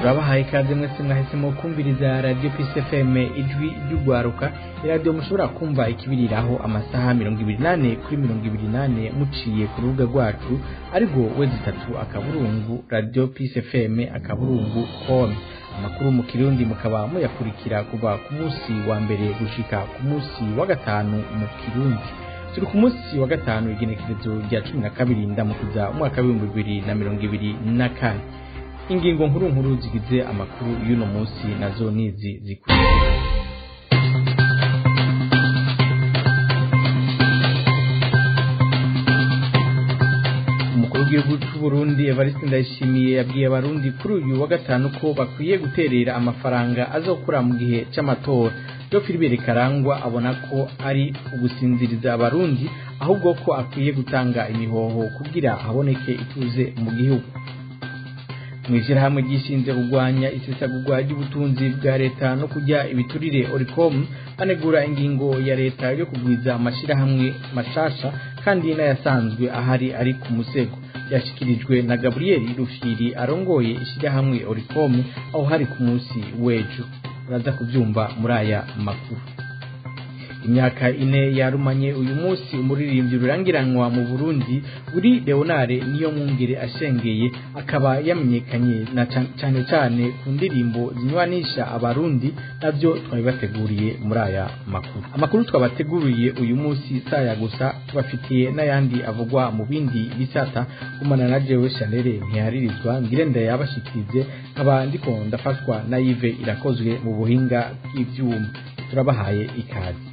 turabahaye ikaze mwese mwahisemo kumviriza Radio Peace FM ijwi ry'ugwaruka, radio mushobora kumva ikibiriraho amasaha 28 kuri 28 muciye ku rubuga rwacu ariko wezi 3 akaburungu Radio Peace FM akaburungu.com. Amakuru mu Kirundi mukaba muyakurikira kuva ku munsi wa mbere gushika ku munsi wa gatanu mu Kirundi. Turi ku munsi wa gatanu igenekerezo rya 12 ndamukuza umwaka wa 2024. Ingingo nkuru zigize amakuru y'uno munsi nazo nizi zikurikira. Umukuru w'igihugu cy'u Burundi Evariste Ndayishimiye yabwiye abarundi kuri uyu wa gatanu ko bakwiye guterera amafaranga azokura mu gihe c'amatora. Yo Philibert Karangwa abona ko ari ugusinziriza abarundi ahubwo ko akwiye gutanga imihoho kugira haboneke ituze mu gihugu. Mwishirahamwe gishinze kugwanya isesagurwa ry'ubutunzi bwa leta no kujya ibiturire Oricom anegura ingingo ya leta yo kugwiza amashirahamwe mashasha kandi n'ayasanzwe ahari ari ku musego. Yashikirijwe na Gabriel Rufyiri arongoye ishirahamwe Oricom aho hari ku munsi w'ejo. Uraza kubyumva muri aya makuru. Imyaka 4 yarumanye uyu munsi umuririmbyi rurangiranwa mu Burundi uri Leonard Niyomwungere ashengeye, akaba yamenyekanye na cyane ku ndirimbo zinywanisha abarundi, navyo twabibateguriye muri aya makuru. Amakuru twabateguriye uyu munsi saya gusa, tubafitiye n'ayandi avugwa mu bindi bisata. Kumana na jewe Chanel ntiharirizwa ngirenda yabashikirize, nkaba ndiko ndafashwa na Yves Irakozwe mu buhinga bw'ivyuma. Turabahaye ikaze.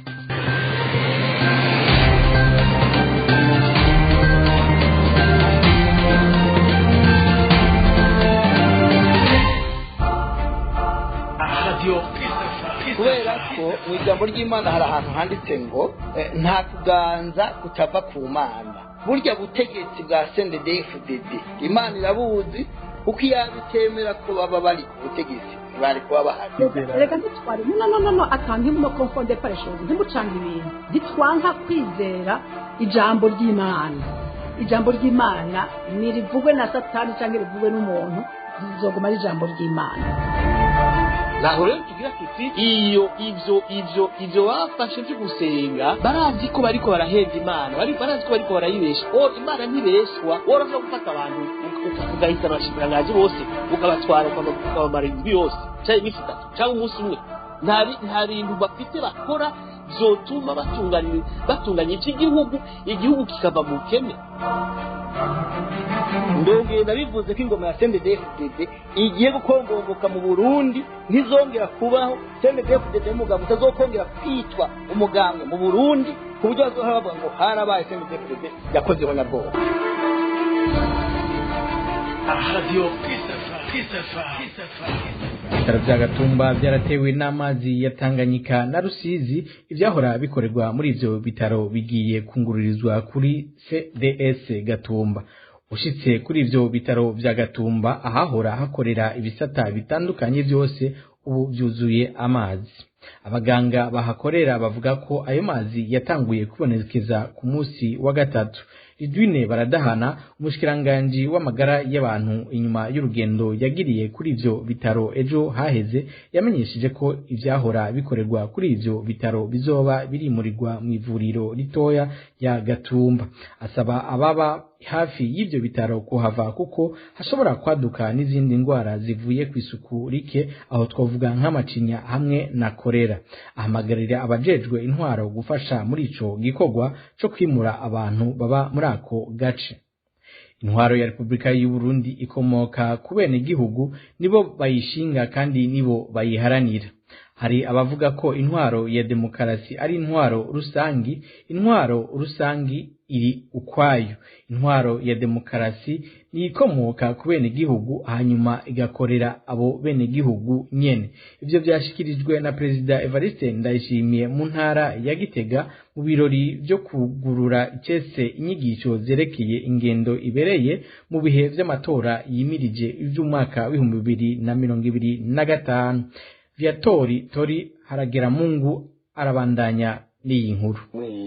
Kubera ko mu ijambo ry'Imana hari ahantu handitse ngo nta kuganza kutava ku Mana. Burya butegetsi bwa CNDD-FDD Imana irabuzi, uko yabitemera ko baba bari ku butegetsi bari kuba bahagaze. Reka ntitware no atanga no confonder par choses ntimucanga ibintu ditwanka kwizera ijambo ry'Imana. Ijambo ry'Imana nirivugwe na Satani cyangwa rivugwe n'umuntu, zizoguma ari ijambo ry'Imana. Naho rero tugira tuti ivyo bafashe byo gusenga barazi ko bariko baraheza Imana, barazi ko bariko barayibesha. Imana ntibeshwa, woroshye gufata abantu ukagahita abashikirangaji bose ukabatwara ukabamara indwi yose cyangwa iminsi 3 cyangwa umunsi umwe. Nta bintu bafite bakora zotuma batunganya iki igihugu kikava mu kene. Ndongeye nabivuze ko ingoma ya CNDD-FDD igiye gukongomboka mu Burundi, ntizongera kubaho. CNDD-FDD umugabo utazokongera kwitwa umugambwe mu Burundi, ku buryo bazohabavuga ngo harabaye CNDD-FDD yakozeho na bwo. Radio Ibitaro vya Gatumba byaratewe n'amazi ya Tanganyika na Rusizi. Ivyahora bikorerwa muri ivyo bitaro bigiye kunguririzwa kuri CDS Gatumba. Ushitse kuri ivyo bitaro vya Gatumba ahahora hakorera ibisata bitandukanye byose ubu byuzuye amazi. Abaganga bahakorera bavuga ko ayo mazi yatanguye kubonekeza ku munsi wa gatatu. Ridwine Baradahana, umushikiranganje w'amagara y'abantu, inyuma y'urugendo yagiriye kuri ivyo bitaro ejo haheze, yamenyesheje ko ivyahora bikorerwa kuri ivyo bitaro bizoba birimurirwa mu ivuriro ritoya ya Gatumba. Asaba ababa hafi y'ivyo bitaro kuhava kuko hashobora kwaduka n'izindi ndwara zivuye ku isuku rike, aho twavuga nk'amacinya hamwe na kolera. Ahamagarira abajejwe intwaro gufasha muri ico gikorwa cyo kwimura abantu baba muri ako gace. Intwaro ya Republika y'u Burundi ikomoka ku bene gihugu, nibo bayishinga kandi nibo bayiharanira. Hari abavuga ko intwaro ya demokarasi ari intwaro rusangi iri ukwayo. Intwaro ya demokarasi ni ikomoka ku bene gihugu hanyuma igakorera abo bene gihugu nyene. Ivyo byashikirijwe na Perezida Evariste Ndayishimiye mu ntara ya Gitega mu birori byo kugurura icese inyigisho zerekeye ingendo ibereye mu bihe vy'amatora yimirije ivy'umwaka wa 2025. Viatori Tori Harageramungu arabandanya n'iyi nkuru.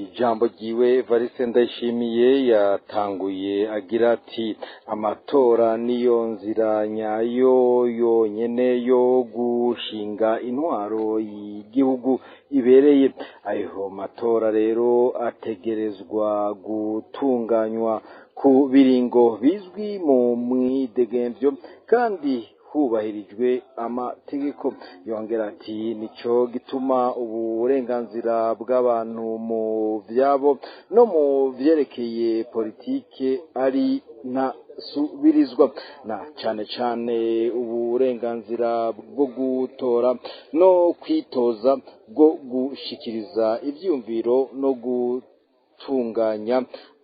Ijambo ryiwe Evariste Ndayishimiye yatanguye agira ati amatora niyo nzira nyayo yonyene yo gushinga intwaro y'igihugu ibereye. Ayo matora rero ategerezwa gutunganywa ku biringo bizwi mu mwidegemvyo kandi hubahirijwe amategeko. Yongera ati nico gituma uburenganzira bw'abantu mu vyabo no mu vyerekeye politike ari ntasubirizwa, na cane uburenganzira bwo gutora no kwitoza, bwo gushikiriza ivyumviro no gutunganya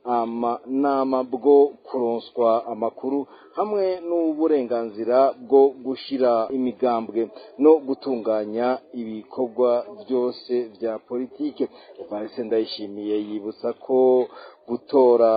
amanama, bwo kuronswa amakuru, hamwe n'uburenganzira bwo gushira imigambwe no gutunganya ibikorwa byose vya politike. Evariste Ndayishimiye yibutsa ko gutora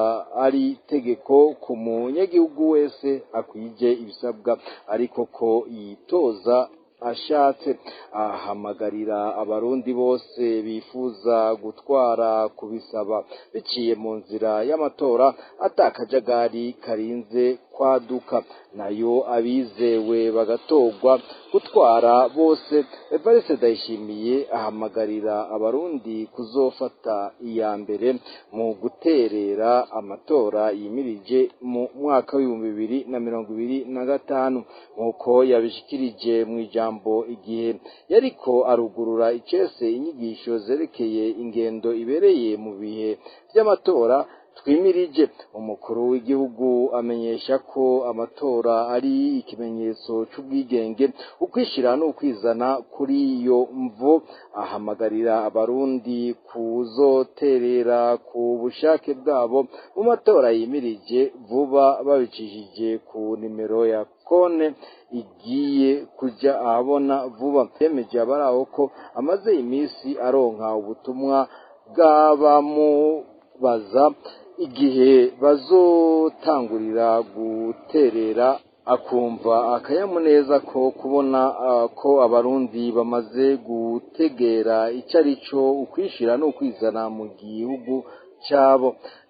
ari tegeko ku munyagihugu wese akwije ibisabwa, ariko ko yitoza ashatse. Ahamagarira abarundi bose bifuza gutwara kubisaba biciye mu nzira y'amatora atakajagari karinze kwaduka, nayo abizewe bagatorwa gutwara bose. Evariste Ndayishimiye ahamagarira abarundi kuzofata iya mbere mu guterera amatora yimirije mu mwaka w'2025 nk'uko yabishikirije mu ijambo igihe yariko arugurura icese inyigisho zerekeye ingendo ibereye mu bihe by'amatora twimirije. Umukuru w'igihugu amenyesha ko amatora ari ikimenyetso c'ubwigenge, ukwishira n'ukwizana. Kuri iyo mvo ahamagarira abarundi kuzoterera ku bushake bwabo mu matora yimirije vuba, babicishije ku nimero ya kone igiye kuja ahabona vuba. Yemeje abaraho ko amaze imisi aronka ubutumwa bw'abamubaza igihe bazotangurira guterera, akumva akanyamuneza ko kubona ko abarundi bamaze gutegera icarico ukwishira n'ukwizana mu gihugu cabo.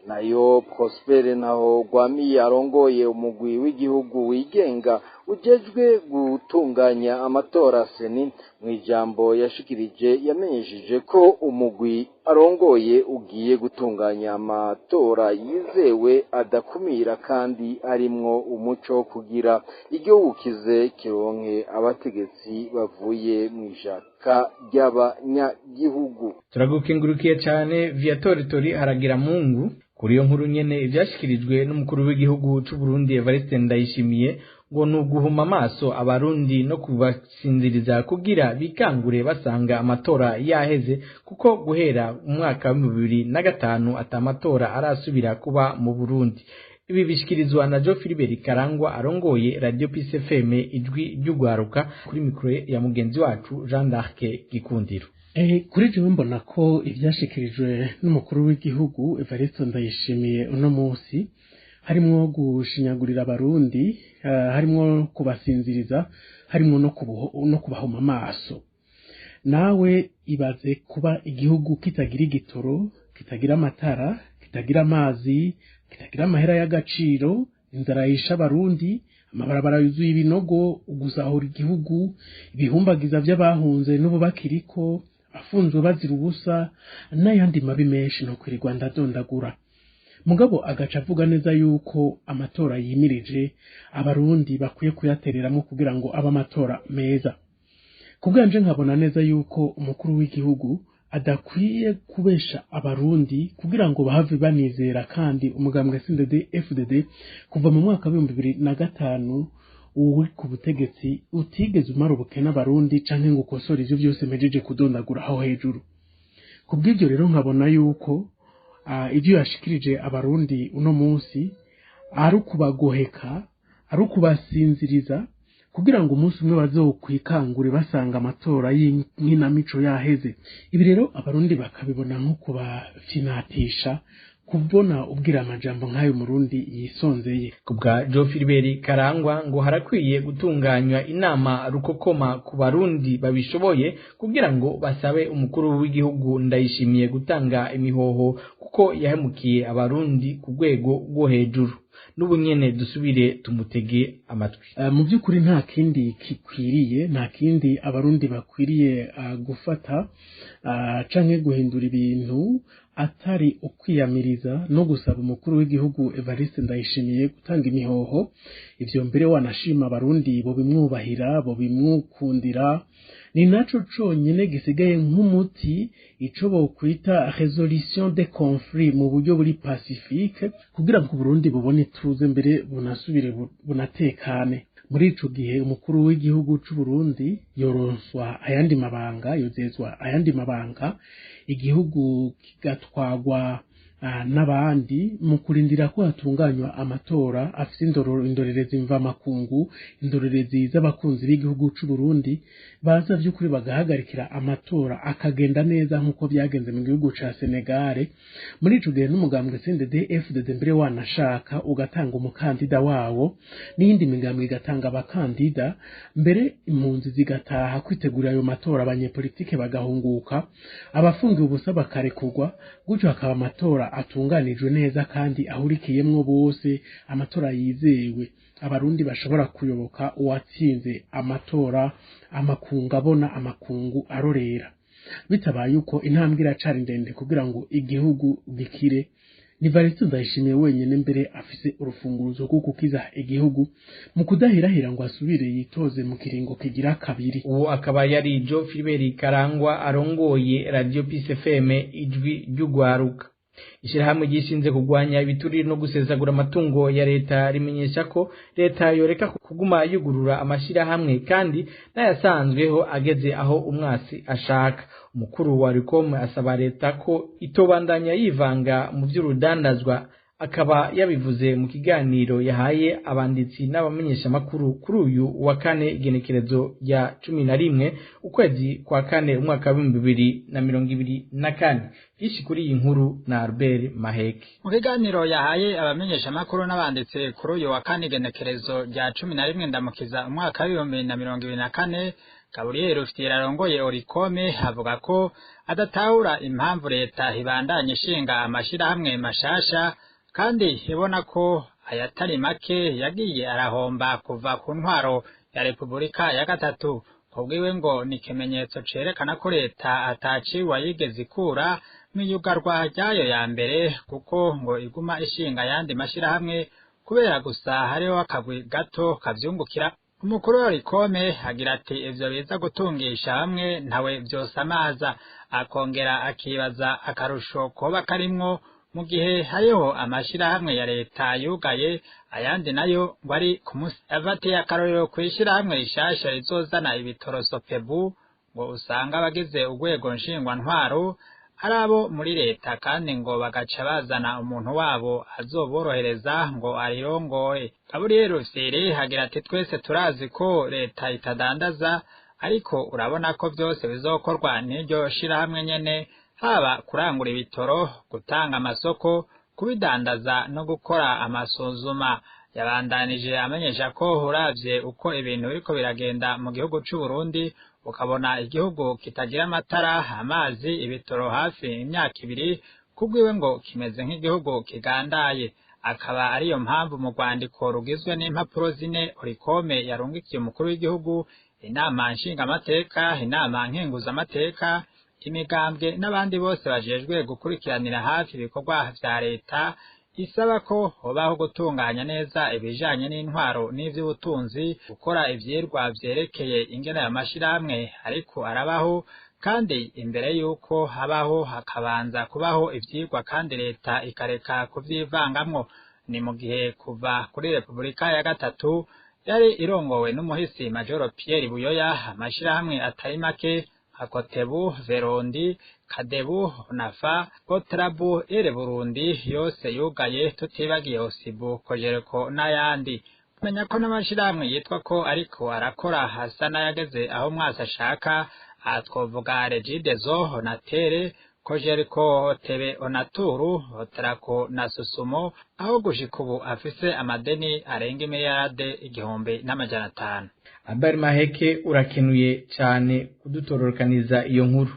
Nayo Prosper Ntahogwamiye arongoye umugwi w'igihugu wigenga ujejwe gutunganya amatora seni, mu ijambo yashikirije yamenyesheje ko umugwi arongoye ugiye gutunganya amatora yizewe, adakumira kandi arimwo umuco kugira igihugu kize kironke abategetsi bavuye mu ijaka ry'abanyagihugu. Turagukengurukiye cyane Viatori haragira Mungu kuri iyo nkuru nyene ivyashikirijwe n'umukuru w'igihugu c'u Burundi Evariste Ndayishimiye, ngo nuguhuma amaso abarundi no kubasinziriza kugira bikangure basanga amatora yaheze, kuko guhera umwaka wa 2005 atamatora arasubira kuba mu Burundi. Ibi bishikirizwa na Jo Philibert Karangwa arongoye Radio Peace FM ijwi ry'ugwaruka, kuri mikro ya mugenzi wacu Jean d'Arc Gikundiro. Kuri jewe mbona ko ivyashikirijwe n'umukuru w'igihugu Evariste Ndayishimiye uno munsi harimwo gushinyagurira abarundi, harimwo kubasinziriza, harimwo no kubahoma amaso. Nawe ibaze kuba igihugu kitagira igitoro, kitagira amatara, kitagira amazi, kitagira amahera y'agaciro, inzara yisha abarundi, amabarabara yuzuye ibinogo, ugusahura igihugu, ibihumbagiza vy'abahunze n'ubu bakiriko, afunzwe bazira ubusa, n'ayandi mabi menshi no kwirirwa ndadondagura. Mugabo agaca avuga neza yuko amatora yimirije abarundi bakwiye kuyatereramo kugira ngo abe amatora meza. Kubwanje nkabona neza yuko umukuru w'igihugu adakwiye kubesha abarundi kugira ngo bahave banizera, kandi umugambwe CNDD-FDD kuva mu mwaka wa 2005 uri ku butegetsi utigeze umara ubukene abarundi canke ngo ukosore ivyo byose mejeje kudondagura aho hejuru. Kubw'ivyo rero nkabona yuko ivyo yashikirije abarundi uno munsi ari ukubagoheka, ari ukubasinziriza kugira ngo umunsi umwe bazokwikangure basanga amatora y'inkinamico yaheze. Ibi rero abarundi bakabibona nko kubafinatisha kubona ubwira amajambo nk'ayo Murundi yisonzeye. Kubwa Joe Philibert Karangwa ngo harakwiye gutunganywa inama rukokoma ku barundi babishoboye kugira ngo basabe umukuru w'igihugu Ndayishimiye gutanga imihoho kuko yahemukiye abarundi ku rwego rwo hejuru. N'ubu nyene dusubire tumutege amatwi. Mu by'ukuri nta kindi kikwiriye, nta kindi abarundi bakwiriye gufata canke guhindura ibintu atari ukwiyamiriza no gusaba umukuru w'igihugu Evariste Ndayishimiye gutanga imihoho. Ivyo mbere wanashima abarundi bo bimwubahira, bo bimwukundira, ni naco conyene gisigaye nk'umuti ico bokwita resolution des conflits mu buryo buri pacifique kugira ngo Burundi bubone tuze mbere bunasubire bunatekane. Muri ico gihe umukuru w'igihugu c'u Burundi yoronswa ayandi mabanga, yozezwa ayandi mabanga, igihugu kigatwagwa n'abandi mu kurindira ko hatunganywa amatora afise indorerezi mva makungu, indorerezi z'abakunzi b'igihugu c'u Burundi baza vy'ukuri bagahagarikira amatora akagenda neza nk'uko byagenze mu gihugu ca Senegal. Muri ico gihe n'umugambwe CNDD-FDD mbere wanashaka ugatanga umukandida wawo, n'iyindi migambwe igatanga abakandida, mbere impunzi zigataha kwitegura ayo matora, abanyepolitike bagahunguka, abafungiwe ubusa bakarekurwa, gutyo hakaba amatora atunganijwe neza kandi ahurikiyemwo bose, amatora yizewe, abarundi bashobora kuyoboka uwatsinze amatora, amakungu abona, amakungu arorera. Bitabaye uko intambwe iracari ndende kugira ngo igihugu gikire. Ni Evariste Ndayishimiye wenyene mbere afise urufunguruzo rwo gukiza igihugu mu kudahirahira ngo asubire yitoze mu kiringo kigira kabiri. Uwo akaba yari Joe Philibert Karangwa arongoye Radio Peace FM ijwi ry'ugwaruka. Ishirahamwe gishinze kugwanya ibiturire no gusezagura amatungo ya leta rimenyesha ko leta yoreka kuguma yugurura amashirahamwe kandi nayasanzweho ageze aho umwasi ashaka. Umukuru wa RICOM asaba leta ko itobandanya yivanga mu vy'urudandazwa, akaba yabivuze mu kiganiro yahaye abanditsi n'abamenyesha makuru kuri uyu wa kane igenekerezo rya 11 ukwezi kwa kane umwaka wa 2024. Ishi kuri iyi nkuru na Albert Maheke. Mu kiganiro yahaye abamenyesha makuru n'abanditsi kuri uyu wa kane igenekerezo rya 11 ndamukiza umwaka wa 2024, Gabriel Rufyiri arongoye Orikome avuga ko adatahura impamvu leta ibandanya ishinga amashirahamwe mashasha kandi ibona ko ayatari make yagiye arahomba kuva ku ntwaro ya Repubulika ya gatatu. Kubwiwe ngo ni ikimenyetso cerekana ko leta ataciwe yigeze ikura mwiyugarwa ryayo ya mbere, kuko ngo iguma ishinga yandi mashirahamwe kubera gusa hariho akagwi gato kavyungukira. Umukuru wa RICOM agira ati ivyo biza gutungisha hamwe ntawe vyosamaza, akongera akibaza akarusho koba karimwo mu gihe hariho amashirahamwe ya leta yugaye, ayandi nayo ngo ari kumusavate akarorero kwishirahamwe rishasha rizozana ibitoro Sopebu, ngo usanga abagize urwego nshingwa ntwaro ari abo muri leta kandi ngo bagaca bazana umuntu wabo azoborohereza ngo arirongoye. Gabriel Rufyiri hagira ati twese turazi ko leta itadandaza, ariko urabona ko byose bizokorwa n'iryo shirahamwe nyene, haba kurangura ibitoro, gutanga amasoko, kubidandaza no gukora amasuzuma. Yabandanije amenyesha ko uravye uko ibintu biriko biragenda mu gihugu c'u Burundi, ukabona igihugu kitagira amatara, amazi, ibitoro hafi imyaka 2, kubwiwe ngo kimeze nk'igihugu kigandaye. Akaba ariyo mpamvu mu rwandiko rugizwe n'impapuro 4 Orikome yarungikiye umukuru w'igihugu, inama nshingamateka, inama nkenguzamateka, imigambwe n'abandi bose bajejwe gukurikiranira hafi ibikorwa vya leta, isaba ko hobaho gutunganya neza ibijanye n'intwaro n'ivy'ubutunzi, gukora ivyirwa vyerekeye ingene y'amashirahamwe ariko arabaho, kandi imbere yuko habaho hakabanza kubaho ivyirwa kandi leta ikareka kuvyivangamwo. Ni mu gihe kuva kuri Repubulika ya gatatu yari irongowe n'umuhisi Major Pierre Buyoya, amashirahamwe atari make Hakotebu, Verondi, Kadebu, Nafa, Kotrabu, Ere Burundi yose yugaye, tutibagiye Osibu, Kojereko n'ayandi. Menya ko n'amashirahamwe yitwa ko ariko arakora hasa n'ayageze aho mwasa ashaka, twovuga Regidezo, Natere, Kojeriko Tebe Onaturu Hotrako na Susumo aho gushika ubu afise amadeni arenga imiliyarade 1,500. Albert Maheke urakenuye cyane kudutororokaniza iyo nkuru.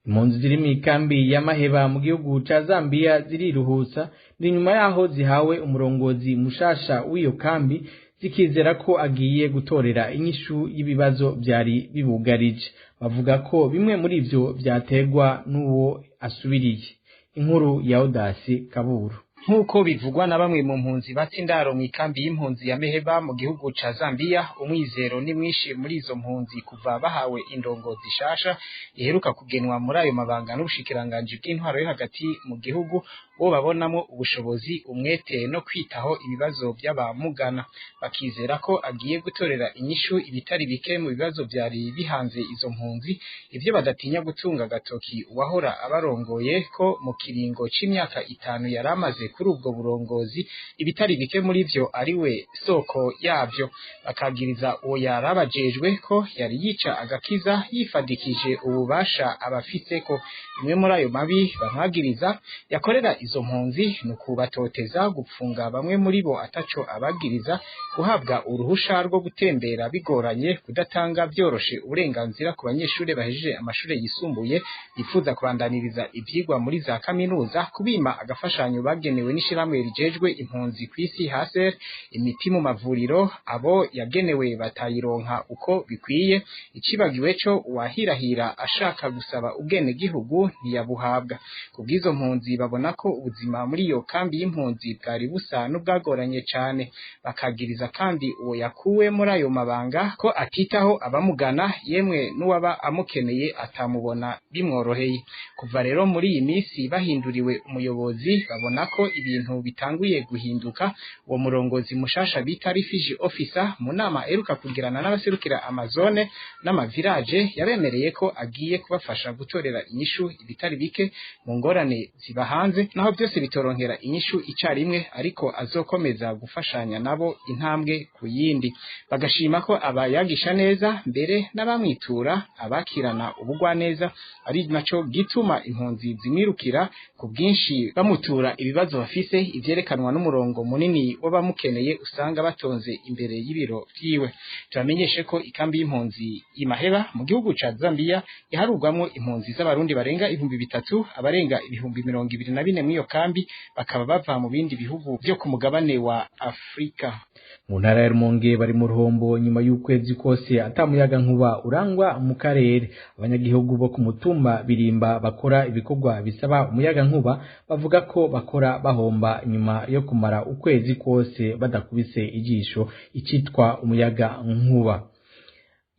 Impunzi ziri mu ikambi ya Maheba mu gihugu ca Zambia ziriruhutsa ni nyuma yaho zihawe umurongozi mushasha w'iyo kambi zikizera ko agiye gutorera inyishu y'ibibazo byari bibugarije. Bavuga ko bimwe muri ivyo byategwa n'uwo asubiriye. Inkuru ya Odasi Kaburu. Nkuko bivugwa na bamwe mu mpunzi batsindaro mu ikambi y'impunzi ya Maheba mu gihugu ca Zambia, umwizero ni mwinshi muri izo mpunzi kuva bahawe indongozi zishasha iheruka kugenwa muri ayo mabanga n'ubushikiranganje bw'intwaro yo hagati mu gihugu, bo babonamo ubushobozi, umwete no kwitaho ibibazo by'abamugana. Bakizera ko agiye gutorera inyishu ibitari bike mu bibazo byari bihanze izo mpunzi, ivyo badatinya gutunga gatoki uwahora abarongoye ko mu kiringo c'imyaka 5 yaramaze kuri ubwo burongozi, ibitari bike muri vyo ari we soko yavyo. Bakagiriza uwo yarabajejwe ko yari yica agakiza yifadikije ububasha abafise ko. Imwe muri ayo mabi bamwagiriza yakorera izo mpunzi nukubatoteza, gupfunga bamwe muri bo ataco abagiriza, guhabwa uruhusha rwo gutembera bigoranye, kudatanga byoroshe uburenganzira ku banyeshure bahejeje amashure yisumbuye bifuza kubandaniriza ivyigwa muri za kaminuza, kubima agafashanyo bagenewe n'ishiramwe rijejwe impunzi kw'isi HCR, imiti mu mavuriro abo yagenewe batayironka uko bikwiye, icibagiwe co uwahirahira ashaka gusaba ubwene gihugu ntiyabuhabwa. Kubwizo mpunzi babona ko ubuzima muri iyo kambi y'impunzi bwari busa n'ubwagoranye cyane. Bakagiriza kandi uwo yakuwe muri ayo mabanga ko atitaho abamugana, yemwe n'uwaba amukeneye atamubona bimworoheye. Kuva rero muri iyi minsi bahinduriwe umuyobozi, babona ko ibintu bitanguye guhinduka. Uwo murongozi mushasha bita refugee officer mu nama eruka kugirana n'abaserukira amazone n'amavirage yabemereye ko agiye kubafasha gutorera inyishu ibitari bike mu ngorane ziba hanze, naho byose bitoronkera inyishu icarimwe, ariko azokomeza gufashanya nabo intambwe ku yindi. Bagashima ko abayagisha neza mbere n'abamwitura abakirana ubugwa neza, ari naco gituma impunzi zimwirukira ku bwinshi bamutura ibibazo bafise, ivyerekanwa n'umurongo munini w'abamukeneye usanga batonze imbere y'ibiro vyiwe. Turamenyeshe ko ikambi y'impunzi y'Imaheba mu gihugu ca Zambia iharugwamwo impunzi z'abarundi barenga 3,000, abarenga 24,000 mw'iyo kambi bakaba bava mu bindi bihugu byo ku mugabane wa Afrika. Mu ntara ya Rumonge bari mu ruhombo nyuma y'ukwezi kose atamuyaga nkuba urangwa mu karere. Abanyagihugu bo ku mutumba Birimba bakora ibikorwa bisaba umuyaga nkuba bavuga ko bakora bahomba nyuma yo kumara ukwezi kose badakubise ijisho icitwa umuyaga nkuba.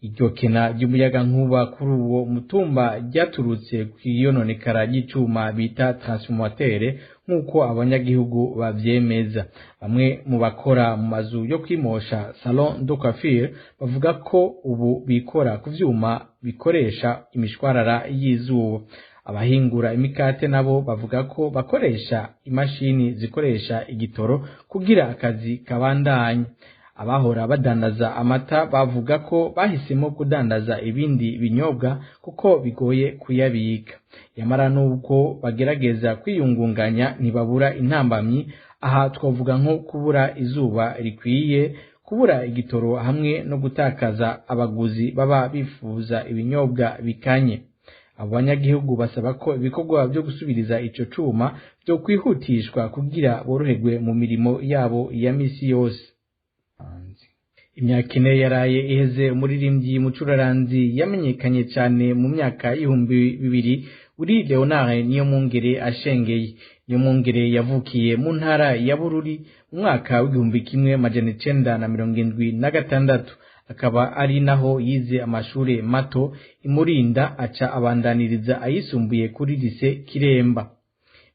Iryo kena ry'umuyaga nkuba kuri uwo mutumba ryaturutse kw'iyononekara ry'icuma bita transformateur nk'uko abanyagihugu bavyemeza. Bamwe mu bakora mu mazu yo kwimosha salon de coiffure bavuga ko ubu bikora ku vyuma bikoresha imishwarara y'izuba. Abahingura imikate nabo bavuga ko bakoresha imashini zikoresha igitoro kugira akazi kabandanye. Abahora badandaza amata bavuga ko bahisemo kudandaza ibindi binyobwa kuko bigoye kuyabika. Yamara nubwo bagerageza kwiyungunganya ntibabura intambamyi, aha twavuga nko kubura izuba rikwiye, kubura igitoro hamwe no gutakaza abaguzi baba bifuza ibinyobwa bikanye. Abo banyagihugu basaba ko ibikorwa byo gusubiriza ico cuma byo kwihutishwa kugira boroherwe mu mirimo yabo ya misi yose. Imyaka 4 yaraye iheze umuririmbyi mucuraranzi yamenyekanye cyane mu myaka 2000 uri Leonard Niyomwungere ashengeye. Niyomwungere yavukiye mu ntara ya Bururi mu mwaka w'1976, akaba ari naho yize amashure mato imurinda aca abandaniriza ayisumbuye kuri lycée Kiremba.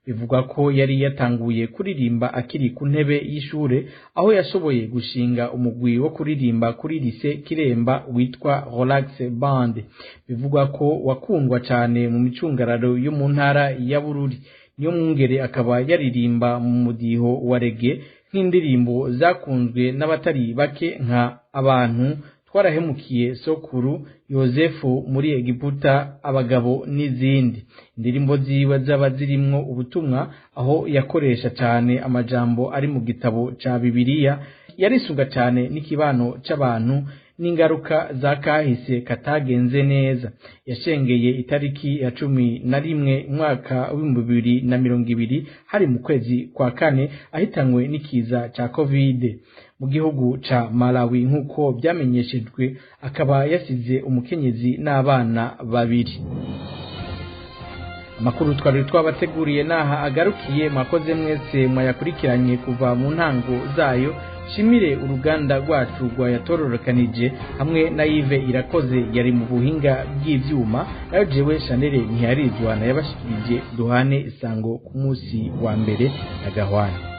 Bivugwa ko yari yatanguye kuririmba akiri ku ntebe y'ishure, aho yashoboye gushinga umugwi wo kuririmba kuri lycée Kiremba witwa Relax Band. Bivugwa ko wakundwa cyane mu micungararo yo mu ntara ya Bururi. Niyomwungere akaba yaririmba mu mudiho wa reggae nk'indirimbo zakunzwe n'abatari bake nka abantu twarahemukiye sokuru Yozefu muri Egiputa abagabo n'izindi. Indirimbo ziwe zaba zirimwo ubutumwa aho yakoresha cyane amajambo ari mu gitabo ca Bibiliya, yarisunga cyane n'ikibano c'abantu n'ingaruka za kahise katagenze neza. Yashengeye itariki ya 11 mwaka wa 2020 hari mu kwezi kwa kane ahitanywe n'ikiza ca Covid mu gihugu ca Malawi nk'uko byamenyeshejwe, akaba yasize umukenyezi n'abana babiri. Amakuru twari twabateguriye naha agarukiye. Mwakoze mwese mwayakurikiranye kuva mu ntango zayo. Shimire uruganda rwacu rwayatororokanije hamwe na Yves Irakoze yari mu buhinga bw'ivyuma, nayo jewe Chanel Ntiyarizwa na yabashikirije. Duhane isango ku munsi wa mbere na Gahwana.